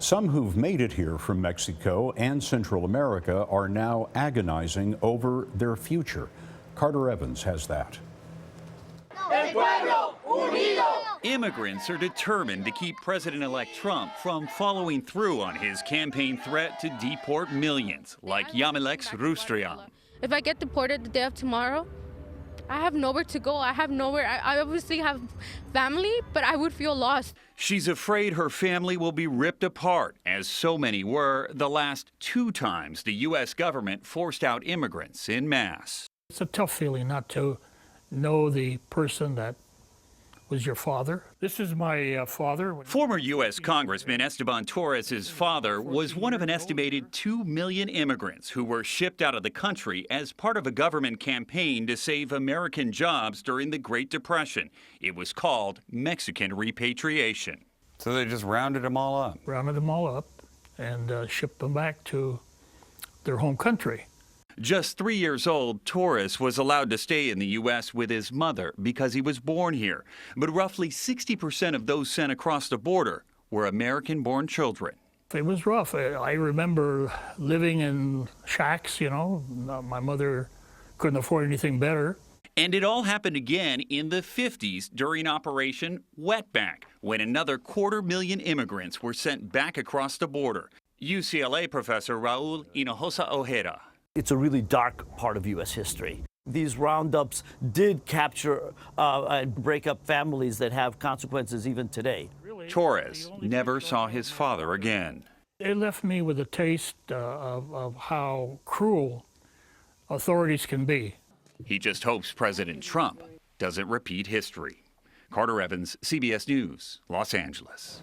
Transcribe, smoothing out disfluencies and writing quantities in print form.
Some who've made it here from Mexico and Central America are now agonizing over their future. Carter Evans has that. Immigrants are determined to keep President-elect Trump from following through on his campaign threat to deport millions, like Yamilex Rustrian. If I get deported the day of tomorrow, I have nowhere to go. I have nowhere. I obviously have family, but I would feel lost. She's afraid her family will be ripped apart, as so many were the last 2 times the U.S. government forced out immigrants en masse. It's a tough feeling not to know the person that was your father. This is my father. Former U.S. Congressman Esteban Torres' father was one of an estimated 2 million immigrants who were shipped out of the country as part of a government campaign to save American jobs during the Great Depression. It was called Mexican repatriation. So they just rounded them all up? Rounded them all up and shipped them back to their home country. Just 3 years old, Torres was allowed to stay in the U.S. with his mother because he was born here. But roughly 60% of those sent across the border were American-born children. It was rough. I remember living in shacks, you know. My mother couldn't afford anything better. And it all happened again in the 50s during Operation Wetback, when another 250,000 immigrants were sent back across the border. UCLA professor Raul Hinojosa Ojeda. It's a really dark part of U.S. history. These roundups did capture and break up families that have consequences even today. Torres never saw his father again. It left me with a taste of how cruel authorities can be. He just hopes President Trump doesn't repeat history. Carter Evans, CBS News, Los Angeles.